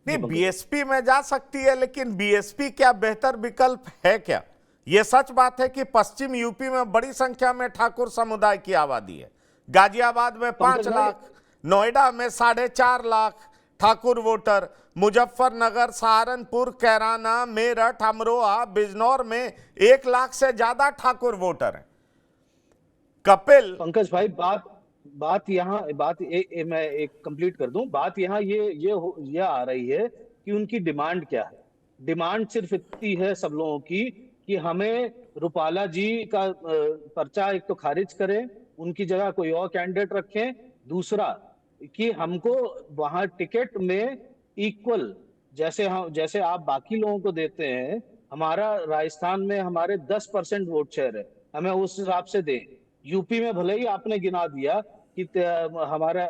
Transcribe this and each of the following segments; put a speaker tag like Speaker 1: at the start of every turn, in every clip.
Speaker 1: नहीं, बीएसपी में जा सकती है, लेकिन बीएसपी क्या बेहतर विकल्प है क्या? यह सच बात है कि पश्चिम यूपी में बड़ी संख्या में ठाकुर समुदाय की आबादी है। गाजियाबाद में 5 लाख, नोएडा में 4.5 लाख ठाकुर वोटर, मुजफ्फरनगर, सहारनपुर, कैराना, मेरठ, अमरोहा, बिजनौर में 1 लाख से ज्यादा ठाकुर वोटर हैं। कपिल,
Speaker 2: पंकज भाई, बात यहाँ मैं एक कंप्लीट कर दूं। बात यहाँ ये आ रही है कि उनकी डिमांड क्या है। डिमांड सिर्फ इतनी है सब लोगों की कि हमें रूपाला जी का पर्चा एक तो खारिज करें, उनकी जगह कोई और कैंडिडेट रखें। दूसरा कि हमको वहां टिकट में इक्वल, जैसे आप बाकी लोगों को देते हैं, हमारा राजस्थान में हमारे 10% वोट शेयर है, हमें उस हिसाब से दें। यूपी में भले ही आपने गिना दिया कि हमारा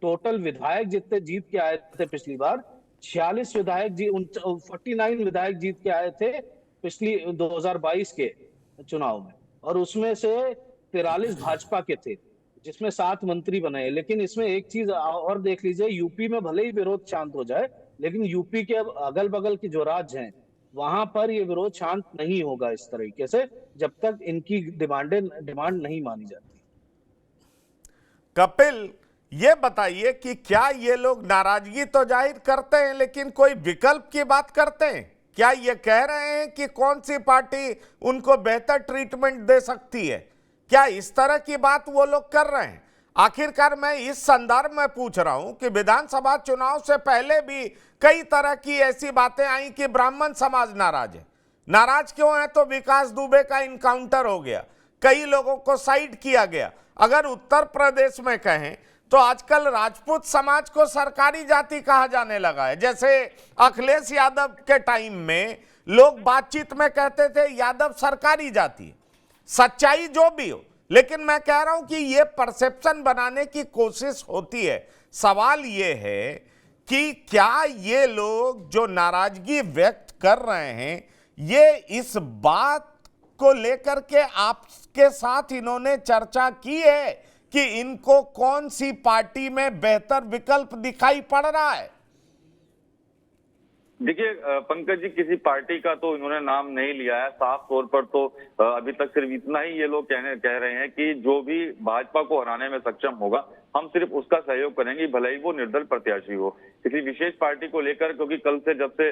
Speaker 2: टोटल विधायक जितने जीत के आए थे पिछली बार, 46 विधायक 49 विधायक जीत के आए थे पिछली 2022 के चुनाव में, और उसमें से 43 भाजपा के थे, जिसमें 7 मंत्री बने। लेकिन इसमें एक चीज और देख लीजिए, यूपी में भले ही विरोध शांत हो जाए, लेकिन यूपी के अगल बगल के जो राज्य हैं वहां पर ये विरोध शांत नहीं होगा इस तरीके से, जब तक इनकी डिमांड नहीं मानी जाती।
Speaker 1: कपिल, ये बताइए कि क्या ये लोग नाराजगी तो जाहिर करते हैं, लेकिन कोई विकल्प की बात करते हैं? क्या ये कह रहे हैं कि कौन सी पार्टी उनको बेहतर ट्रीटमेंट दे सकती है? क्या इस तरह की बात वो लोग कर रहे हैं? आखिरकार मैं इस संदर्भ में पूछ रहा हूं कि विधानसभा चुनाव से पहले भी कई तरह की ऐसी बातें आई कि ब्राह्मण समाज नाराज है। नाराज क्यों है? तो विकास दुबे का इनकाउंटर हो गया, कई लोगों को साइड किया गया। अगर उत्तर प्रदेश में कहें तो आजकल राजपूत समाज को सरकारी जाति कहा जाने लगा है। जैसे अखिलेश यादव के टाइम में लोग बातचीत में कहते थे यादव सरकारी जाति। सच्चाई जो भी हो, लेकिन मैं कह रहा हूं कि यह परसेप्शन बनाने की कोशिश होती है। सवाल यह है कि क्या ये लोग जो नाराजगी व्यक्त कर रहे हैं, ये इस बात को लेकर के आपके साथ इन्होंने चर्चा की है कि इनको कौन सी पार्टी में बेहतर विकल्प दिखाई पड़ रहा है?
Speaker 3: देखिए पंकज जी, किसी पार्टी का तो इन्होंने नाम नहीं लिया है। साफ तौर पर तो अभी तक सिर्फ इतना ही ये लोग कह रहे हैं कि जो भी भाजपा को हराने में सक्षम होगा, हम सिर्फ उसका सहयोग करेंगे, भले ही वो निर्दल प्रत्याशी हो। किसी विशेष पार्टी को लेकर, क्योंकि कल से, जब से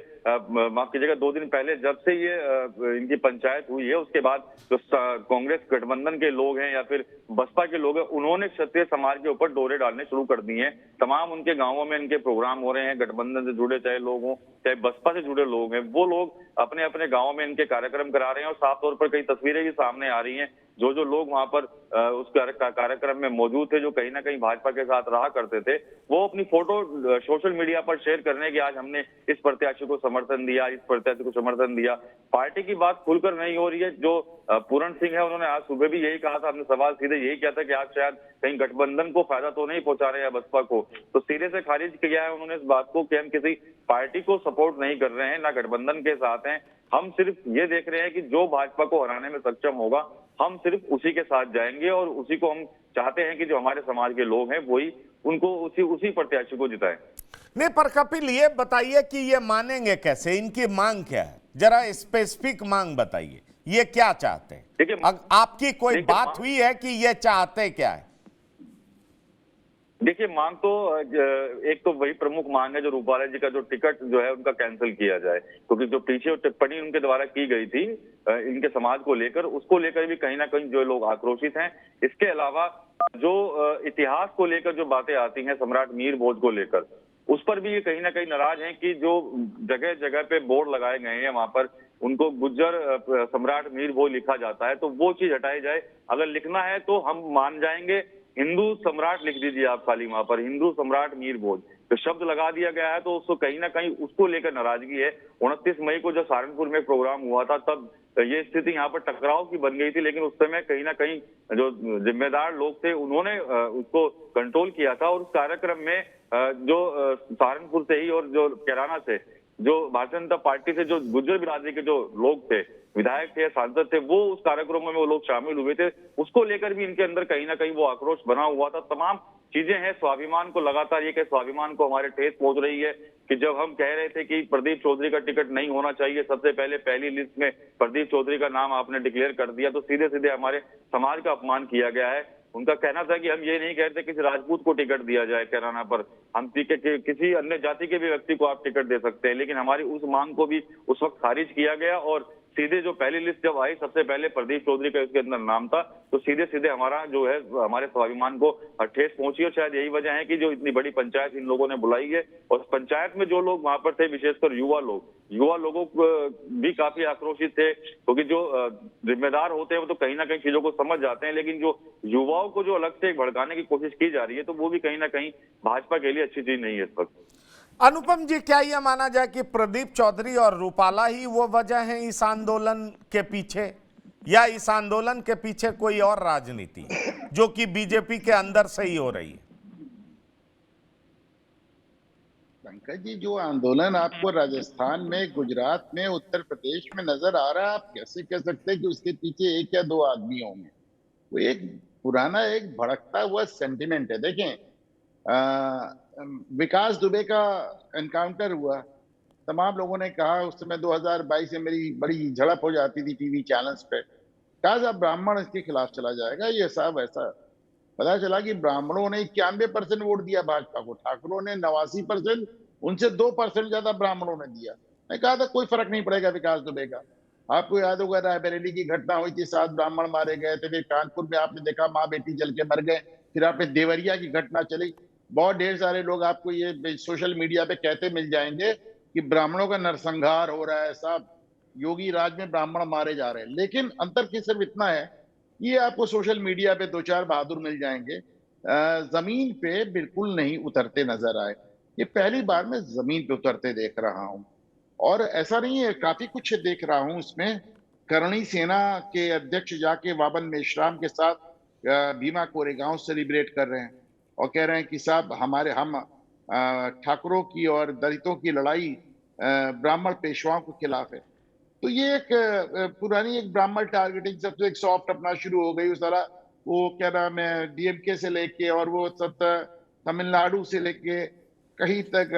Speaker 3: माफ कीजिएगा 2 दिन पहले जब से ये इनकी पंचायत हुई है, उसके बाद जो कांग्रेस गठबंधन के लोग हैं या फिर बसपा के लोग हैं, उन्होंने क्षत्रिय समाज के ऊपर डोरे डालने शुरू कर दिए हैं। तमाम उनके गांवों में इनके प्रोग्राम हो रहे हैं। गठबंधन से जुड़े चाहे लोग हों, चाहे बसपा से जुड़े लोग हैं, वो लोग अपने अपने गाँव में इनके कार्यक्रम करा रहे हैं। और साफ तौर पर कई तस्वीरें भी सामने आ रही हैं। जो लोग वहां पर उस कार्यक्रम में मौजूद थे, जो कहीं ना कहीं भाजपा के साथ रहा करते थे, वो अपनी फोटो सोशल मीडिया पर शेयर करने की, आज हमने इस प्रत्याशी को समर्थन दिया, इस प्रत्याशी को समर्थन दिया। पार्टी की बात खुलकर नहीं हो रही है। जो पूरण सिंह है, उन्होंने आज सुबह भी यही कहा था, हमने सवाल सीधे यही किया था कि आप शायद कहीं गठबंधन को फायदा तो नहीं पहुंचा रहे हैं बसपा को, तो सिरे से खारिज किया है उन्होंने इस बात को कि हम किसी पार्टी को सपोर्ट नहीं कर रहे हैं, ना गठबंधन के साथ हैं। हम सिर्फ ये देख रहे हैं कि जो भाजपा को हराने में सक्षम होगा, हम सिर्फ उसी के साथ जाएंगे, और उसी को हम चाहते हैं कि जो हमारे समाज के लोग हैं वही उनको उसी प्रत्याशी को जिताएं।
Speaker 1: नहीं, पर कपिल ये बताइए कि ये मानेंगे कैसे? इनकी मांग क्या है? जरा स्पेसिफिक मांग बताइए, ये क्या चाहते हैं? देखिए, आपकी कोई बात हुई है कि ये चाहते क्या है?
Speaker 3: देखिए, मांग तो एक तो वही प्रमुख मांग है, जो रूपाला जी का जो टिकट जो है उनका कैंसिल किया जाए, क्योंकि जो पीछे टिप्पणी उनके द्वारा की गई थी इनके समाज को लेकर, उसको लेकर भी कहीं ना कहीं जो लोग आक्रोशित हैं। इसके अलावा जो इतिहास को लेकर जो बातें आती हैं, सम्राट मीर भोज को लेकर, उस पर भी ये कहीं ना कहीं नाराज हैं कि जो जगह जगह पे बोर्ड लगाए गए हैं, वहां पर उनको गुज्जर सम्राट मीर भोज लिखा जाता है, तो वो चीज हटाई जाए। अगर लिखना है तो हम मान जाएंगे, हिंदू सम्राट लिख दीजिए आप खाली, वहां पर हिंदू सम्राट मीर भोज तो शब्द लगा दिया गया है, तो उसको कहीं ना कहीं उसको लेकर नाराजगी है। 29 मई को जब सहारनपुर में प्रोग्राम हुआ था, तब ये स्थिति यहाँ पर टकराव की बन गई थी, लेकिन उस समय कहीं ना कहीं जो जिम्मेदार लोग थे उन्होंने उसको कंट्रोल किया था। और उस कार्यक्रम में जो सहारनपुर से ही और जो कैराना से जो भारतीय जनता पार्टी से जो गुर्जर बिरादरी के जो लोग थे, विधायक थे, सांसद थे, वो उस कार्यक्रमों में वो लोग शामिल हुए थे। उसको लेकर भी इनके अंदर कहीं ना कहीं वो आक्रोश बना हुआ था। तमाम चीजें हैं, स्वाभिमान को लगातार ये कि स्वाभिमान को हमारे ठेस पहुंच रही है, कि जब हम कह रहे थे कि प्रदीप चौधरी का टिकट नहीं होना चाहिए, सबसे पहले पहली लिस्ट में प्रदीप चौधरी का नाम आपने डिक्लेयर कर दिया, तो सीधे सीधे हमारे समाज का अपमान किया गया है। उनका कहना था कि हम ये नहीं कहते किसी राजपूत को टिकट दिया जाए कैराना पर, हम किसी अन्य जाति के भी व्यक्ति को आप टिकट दे सकते हैं, लेकिन हमारी उस मांग को भी उस वक्त खारिज किया गया। और सीधे जो पहली लिस्ट जब आई, सबसे पहले प्रदीप चौधरी का इसके अंदर नाम था, तो सीधे सीधे हमारा जो है हमारे स्वाभिमान को ठेस पहुंची। और शायद यही वजह है कि जो इतनी बड़ी पंचायत इन लोगों ने बुलाई है, और पंचायत में जो लोग वहां पर थे, विशेषकर युवा लोगों भी काफी आक्रोशित थे, क्योंकि जो जिम्मेदार होते हैं वो तो कहीं ना कहीं चीजों को समझ जाते हैं, लेकिन जो युवाओं को जो अलग से भड़काने की कोशिश की जा रही है, तो वो भी कहीं ना कहीं भाजपा के लिए अच्छी चीज नहीं है इस वक्त।
Speaker 1: अनुपम जी, क्या यह माना जाए कि प्रदीप चौधरी और रूपाला ही वो वजह है इस आंदोलन के पीछे, या इस आंदोलन के पीछे कोई और राजनीति जो कि बीजेपी के अंदर से ही हो रही है?
Speaker 4: पंकज जी, जो आंदोलन आपको राजस्थान में, गुजरात में, उत्तर प्रदेश में नजर आ रहा है, आप कैसे कह सकते हैं कि उसके पीछे एक या दो आदमी होंगे? वो एक पुराना, एक भड़कता हुआ सेंटिमेंट है। देखें, विकास दुबे का एनकाउंटर हुआ, तमाम लोगों ने कहा, उस समय 2022 में मेरी बड़ी झड़प हो जाती थी टीवी चैनल्स पे, कहा साहब ब्राह्मण इसके खिलाफ चला जाएगा, ये सब ऐसा। पता चला कि ब्राह्मणों ने 91% वोट दिया भाजपा को, ठाकुरों ने 89%, उनसे 2% ज्यादा ब्राह्मणों ने दिया। मैं कहा था कोई फर्क नहीं पड़ेगा विकास दुबे का। आपको याद होगा रायबरेली की घटना हुई थी, 7 ब्राह्मण मारे गए थे, फिर कानपुर में आपने देखा माँ बेटी जल के मर गए, फिर आपने देवरिया की घटना चली। बहुत ढेर सारे लोग आपको ये सोशल मीडिया पे कहते मिल जाएंगे कि ब्राह्मणों का नरसंहार हो रहा है, साहब योगी राज में ब्राह्मण मारे जा रहे हैं। लेकिन अंतर की सिर्फ इतना है, ये आपको सोशल मीडिया पे 2-4 बहादुर मिल जाएंगे, जमीन पे बिल्कुल नहीं उतरते नजर आए। ये पहली बार मैं जमीन पे उतरते देख रहा हूं, और ऐसा नहीं है, काफी कुछ देख रहा हूं इसमें। करणी सेना के अध्यक्ष जाके वाबन मेश्राम के साथ भीमा कोरेगांव सेलिब्रेट कर रहे हैं और कह रहे हैं कि साहब हम ठाकुरों की और दलितों की लड़ाई ब्राह्मण पेशवाओं के खिलाफ है। तो ये एक पुरानी एक ब्राह्मण टारगेटिंग सबसे एक सॉफ्ट अपना शुरू हो गई। उस तरह वो क्या नाम है, डीएमके से लेके और वो सब तमिलनाडु से लेके कहीं तक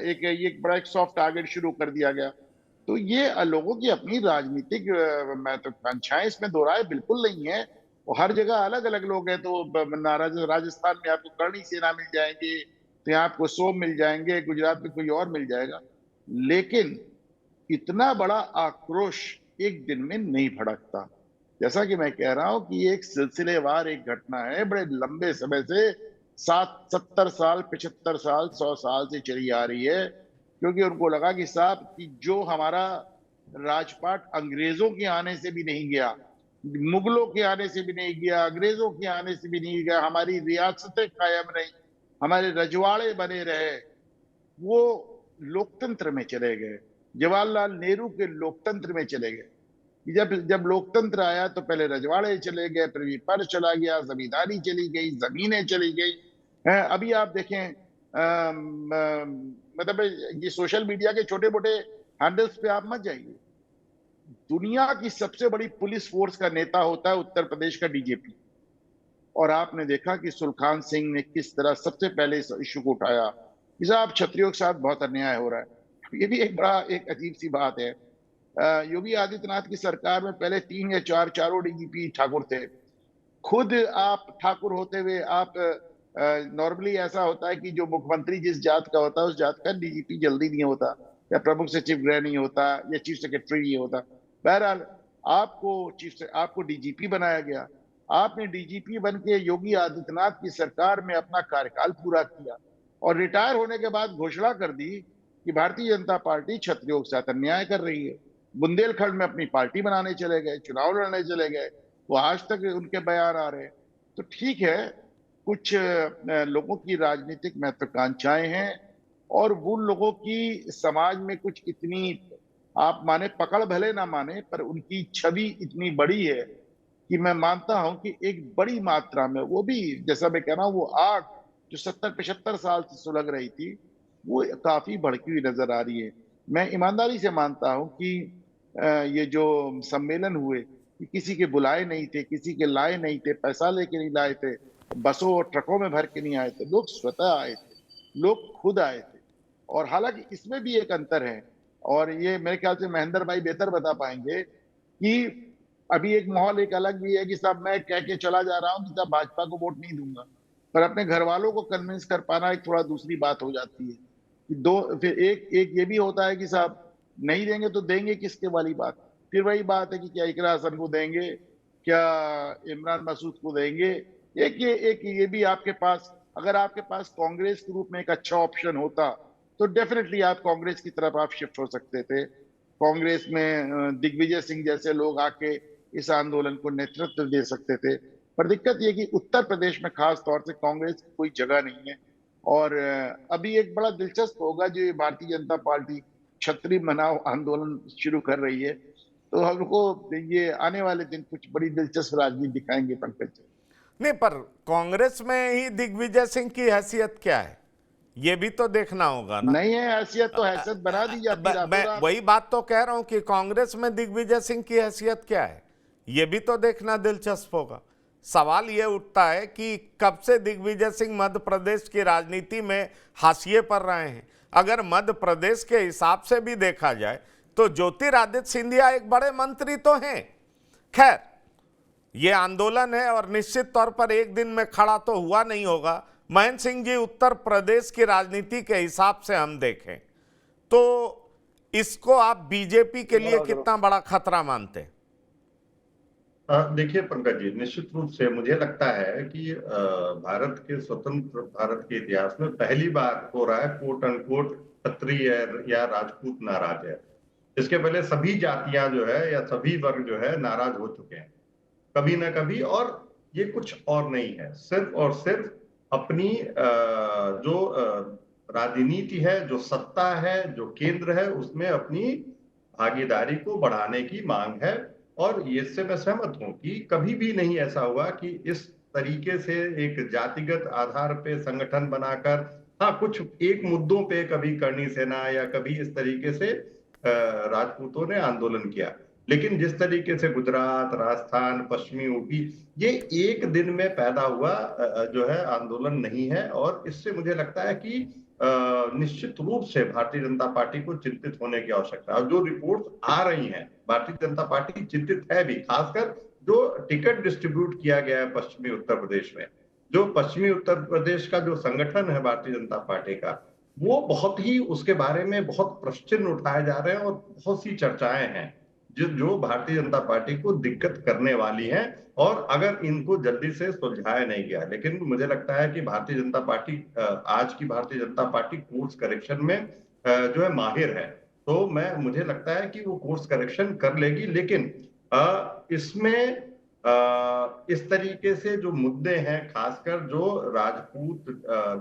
Speaker 4: एक बड़ा एक सॉफ्ट टारगेट शुरू कर दिया गया। तो ये लोगों की अपनी राजनीतिक मंशाएं, इसमें दो राय बिल्कुल नहीं है। वो हर जगह अलग अलग लोग हैं। तो राजस्थान में आपको करणी सेना मिल जाएंगे, तो यहाँ आपको सोम मिल जाएंगे, गुजरात में कोई और मिल जाएगा। लेकिन इतना बड़ा आक्रोश एक दिन में नहीं भड़कता। जैसा कि मैं कह रहा हूं कि एक सिलसिलेवार एक घटना है, बड़े लंबे समय से 70 साल, 75 साल, 100 साल से चली आ रही है, क्योंकि उनको लगा कि साहब कि जो हमारा राजपाट अंग्रेजों के आने से भी नहीं गया, मुगलों के आने से भी नहीं गया, अंग्रेजों के आने से भी नहीं गया, हमारी रियासतें कायम रही, हमारे रजवाड़े बने रहे, वो लोकतंत्र में चले गए, जवाहरलाल नेहरू के लोकतंत्र में चले गए। जब लोकतंत्र आया तो पहले रजवाड़े चले गए, फिर विपक्ष चला गया, जमींदारी चली गई, जमीनें चली गई। अभी आप देखें, मतलब ये सोशल मीडिया के छोटे मोटे हैंडल्स पे आप मत जाइए, दुनिया की सबसे बड़ी पुलिस फोर्स का नेता होता है उत्तर प्रदेश का डीजीपी। और आपने देखा कि सुलखान सिंह ने किस तरह सबसे पहले इस इशू को उठाया कि साहब क्षत्रियों के साथ बहुत अन्याय हो रहा है। ये भी एक बड़ा एक अजीब सी बात है। योगी आदित्यनाथ की सरकार में पहले 3 या 4 चारों डीजीपी ठाकुर थे। खुद आप ठाकुर होते हुए आप नॉर्मली ऐसा होता है कि जो मुख्यमंत्री जिस जात का होता है उस जात का डीजीपी जल्दी नहीं होता, या प्रमुख सचिव गृह नहीं होता, या चीफ सेक्रेटरी नहीं होता। बहरहाल आपको डीजीपी बनाया गया। आपने डीजीपी बन के योगी आदित्यनाथ की सरकार में अपना कार्यकाल पूरा किया और रिटायर होने के बाद घोषणा कर दी कि भारतीय जनता पार्टी क्षत्रियों के साथ अन्याय कर रही है। बुंदेलखंड में अपनी पार्टी बनाने चले गए, चुनाव लड़ने चले गए, वो आज तक उनके बयान आ रहे हैं। तो ठीक है, कुछ लोगों की राजनीतिक महत्वाकांक्षाएं हैं और वो लोगों की समाज में कुछ इतनी, आप माने पकड़ भले ना माने, पर उनकी छवि इतनी बड़ी है कि मैं मानता हूं कि एक बड़ी मात्रा में, वो भी जैसा मैं कह रहा हूं, वो आग जो 70-75 साल से सुलग रही थी वो काफी भड़की हुई नजर आ रही है। मैं ईमानदारी से मानता हूं कि ये जो सम्मेलन हुए, कि किसी के बुलाए नहीं थे, किसी के लाए नहीं थे, पैसा लेके नहीं लाए थे, बसों और ट्रकों में भर के नहीं आए थे, लोग स्वतः आए थे, लोग खुद आए थे। और हालांकि इसमें भी एक अंतर है, और ये मेरे ख्याल से महेंद्र भाई बेहतर बता पाएंगे कि अभी एक माहौल एक अलग भी है कि साहब मैं कह के चला जा रहा हूं कि साहब भाजपा को वोट नहीं दूंगा, पर अपने घर वालों को कन्विंस कर पाना एक थोड़ा दूसरी बात हो जाती है कि दो, फिर एक एक ये भी होता है कि साहब नहीं देंगे तो देंगे किसके वाली बात। फिर वही बात है कि क्या इकरा हसन को देंगे, क्या इमरान मसूद को देंगे। एक ये भी आपके पास, अगर आपके पास कांग्रेस के रूप में एक अच्छा ऑप्शन होता तो डेफिनेटली आप कांग्रेस की तरफ आप शिफ्ट हो सकते थे। कांग्रेस में दिग्विजय सिंह जैसे लोग आके इस आंदोलन को नेतृत्व दे सकते थे। पर दिक्कत ये कि उत्तर प्रदेश में खास तौर से कांग्रेस की कोई जगह नहीं है। और अभी एक बड़ा दिलचस्प होगा जो ये भारतीय जनता पार्टी छतरी मनाओ आंदोलन शुरू कर रही है, तो हमको ये आने वाले दिन कुछ बड़ी दिलचस्प राजनीति दिखाएंगे पंकज जी।
Speaker 1: नहीं, पर कांग्रेस में ही दिग्विजय सिंह की हैसियत क्या है, ये भी तो देखना होगा ना।
Speaker 4: नहीं है हैसियत तो हैसियत बना दी जाती है
Speaker 1: मैं
Speaker 4: रातों
Speaker 1: वही बात तो कह रहा हूं कि कांग्रेस में दिग्विजय सिंह की हैसियत क्या है, ये भी तो देखना दिलचस्प होगा। सवाल ये उठता है कि कब से दिग्विजय सिंह मध्य प्रदेश की राजनीति में हाशिए पर रहे हैं। अगर मध्य प्रदेश के हिसाब से भी देखा जाए तो ज्योतिरादित्य सिंधिया एक बड़े मंत्री तो हैं। खैर, ये आंदोलन है और निश्चित तौर पर एक दिन में खड़ा तो हुआ नहीं होगा। महेंद्र सिंह जी, उत्तर प्रदेश की राजनीति के हिसाब से हम देखें तो इसको आप बीजेपी के लिए कितना बड़ा खतरा मानते हैं?
Speaker 5: देखिए पंकज जी, निश्चित रूप से मुझे लगता है कि भारत के स्वतंत्र भारत के इतिहास में पहली बार हो रहा है कोट अनकोट क्षत्रिय या राजपूत नाराज है। इसके पहले सभी जातियां जो है या सभी वर्ग जो है नाराज हो चुके हैं कभी ना कभी, और ये कुछ और नहीं है, सिर्फ और सिर्फ अपनी जो राजनीति है, जो सत्ता है, जो केंद्र है, उसमें अपनी भागीदारी को बढ़ाने की मांग है। और इससे मैं सहमत हूं कि कभी भी नहीं ऐसा हुआ कि इस तरीके से एक जातिगत आधार पे संगठन बनाकर, हाँ कुछ एक मुद्दों पे कभी करणी सेना या कभी इस तरीके से राजपूतों ने आंदोलन किया, लेकिन जिस तरीके से गुजरात, राजस्थान, पश्चिमी यूपी, ये एक दिन में पैदा हुआ जो है आंदोलन नहीं है। और इससे मुझे लगता है कि निश्चित रूप से भारतीय जनता पार्टी को चिंतित होने की आवश्यकता है। और जो रिपोर्ट्स आ रही हैं, भारतीय जनता पार्टी चिंतित है भी, खासकर जो टिकट डिस्ट्रीब्यूट किया गया है पश्चिमी उत्तर प्रदेश में। जो पश्चिमी उत्तर प्रदेश का जो संगठन है भारतीय जनता पार्टी का, वो बहुत ही उसके बारे में बहुत प्रश्न चिन्ह उठाए जा रहे हैं और बहुत सी चर्चाएं हैं जो भारतीय जनता पार्टी को दिक्कत करने वाली हैं, और अगर इनको जल्दी से सुलझाया नहीं गया। लेकिन मुझे लगता है कि भारतीय जनता पार्टी, आज की Bharatiya Janata party course correction में जो है माहिर है, तो मुझे लगता है कि वो कोर्स करेक्शन कर लेगी। लेकिन इसमें इस तरीके से जो मुद्दे हैं, खासकर जो राजपूत,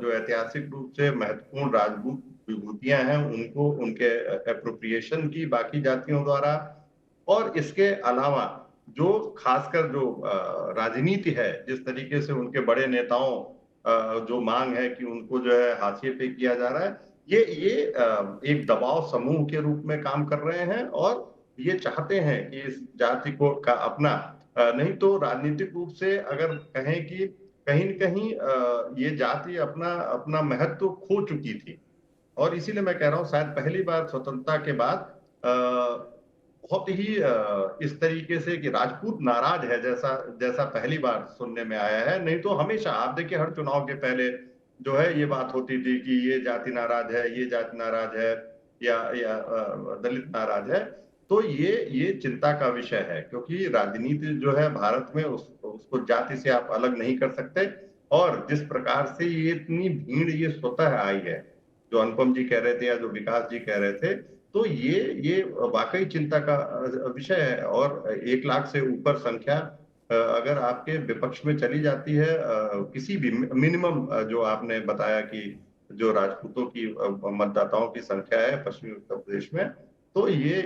Speaker 5: जो ऐतिहासिक रूप से महत्वपूर्ण राजपूत विभूतियां हैं, उनको उनके एप्रोप्रिएशन की बाकी जातियों द्वारा, और इसके अलावा जो खासकर जो राजनीति है, जिस तरीके से उनके बड़े नेताओं जो मांग है कि उनको जो है हाशिए पे किया जा रहा है, ये एक दबाव समूह के रूप में काम कर रहे हैं और ये चाहते हैं कि इस जाति को का अपना, नहीं तो राजनीतिक रूप से अगर कहें कि कहीं न कहीं ये जाति अपना महत्व खो चुकी थी। और इसीलिए मैं कह रहा हूँ शायद पहली बार स्वतंत्रता के बाद बहुत ही इस तरीके से कि राजपूत नाराज है जैसा पहली बार सुनने में आया है। नहीं तो हमेशा आप देखिए, हर चुनाव के पहले जो है ये बात होती थी कि ये जाति नाराज है, ये जाति नाराज है, या दलित नाराज है। तो ये चिंता का विषय है, क्योंकि राजनीति जो है भारत में उसको जाति से आप अलग नहीं कर सकते। और जिस प्रकार से ये इतनी भीड़ ये स्वतः आई है, जो अनुपम जी कह रहे थे या जो विकास जी कह रहे थे, तो ये वाकई चिंता का विषय है। और 1 लाख से ऊपर संख्या अगर आपके विपक्ष में चली जाती है, किसी भी मिनिमम जो आपने बताया कि जो राजपूतों की मतदाताओं की संख्या है पश्चिमी उत्तर प्रदेश में, तो ये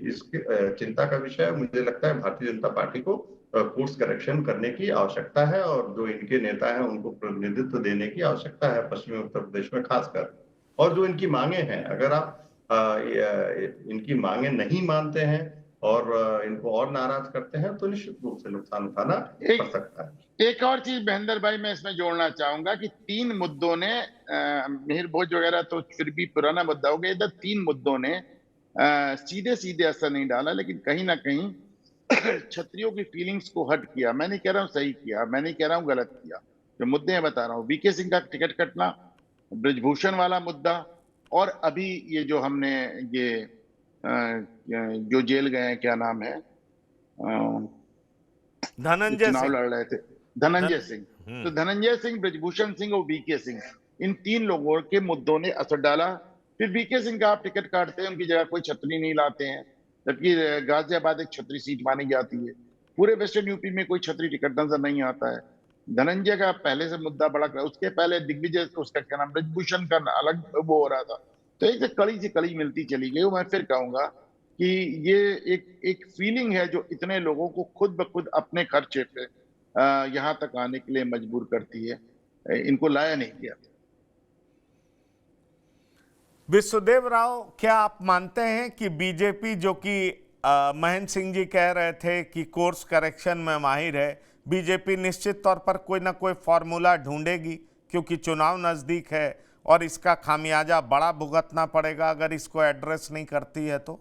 Speaker 5: इसके चिंता का विषय है। मुझे लगता है भारतीय जनता पार्टी को कोर्स करेक्शन करने की आवश्यकता है, और जो इनके नेता हैं उनको प्रतिनिधित्व देने की आवश्यकता है पश्चिमी उत्तर प्रदेश में खासकर। और जो इनकी मांगे हैं, अगर आप इनकी मांगे नहीं मानते हैं और इनको और नाराज करते हैं तो निश्चित रूप से नुकसान उठाना पड़ सकता है।
Speaker 4: एक और चीज महेंद्र भाई मैं इसमें जोड़ना चाहूंगा कि 3 मुद्दों ने मिहिर भोज वगैरह तो फिर भी पुराना मुद्दा हो गया, इधर 3 मुद्दों ने सीधे सीधे असर नहीं डाला, लेकिन कहीं ना कहीं क्षत्रियों की फीलिंग्स को हर्ट किया। मैं नहीं कह रहा हूँ सही किया, मैं नहीं कह रहा हूँ गलत किया, जो मुद्दे मैं बता रहा हूँ, वीके सिंह का टिकट कटना, ब्रजभूषण वाला मुद्दा, और अभी ये जो हमने ये जो जेल गए हैं, क्या नाम है,
Speaker 1: धनंजय
Speaker 4: चुनाव
Speaker 1: सिंह।
Speaker 4: लड़ रहे थे, धनंजय सिंह। तो धनंजय सिंह, ब्रजभूषण सिंह और वीके सिंह, इन 3 लोगों के मुद्दों ने असर डाला। फिर वीके सिंह का आप टिकट काटते हैं, उनकी जगह कोई छतरी नहीं लाते हैं, जबकि गाजियाबाद एक छतरी सीट मानी जाती है। पूरे वेस्टर्न यूपी में कोई छतरी टिकट नजर नहीं आता है। धनंजय का पहले से मुद्दा बड़ा, उसके पहले दिग्विजय, उसका क्या नाम, ब्रजभूषण का अलग वो हो रहा था। तो एक कड़ी से कड़ी मिलती चली गई। मैं फिर कहूंगा कि ये एक फीलिंग है जो इतने लोगों को खुद ब खुद अपने खर्चे पे यहाँ तक आने के लिए मजबूर करती है। इनको लाया नहीं गया।
Speaker 1: विश्वदेव राव, क्या आप मानते हैं कि बीजेपी, जो कि महेंद्र सिंह जी कह रहे थे कि कोर्स करेक्शन में माहिर है, बीजेपी निश्चित तौर पर कोई ना कोई फॉर्मूला ढूंढेगी, क्योंकि चुनाव नजदीक है और इसका खामियाजा बड़ा भुगतना पड़ेगा अगर इसको एड्रेस नहीं करती है तो?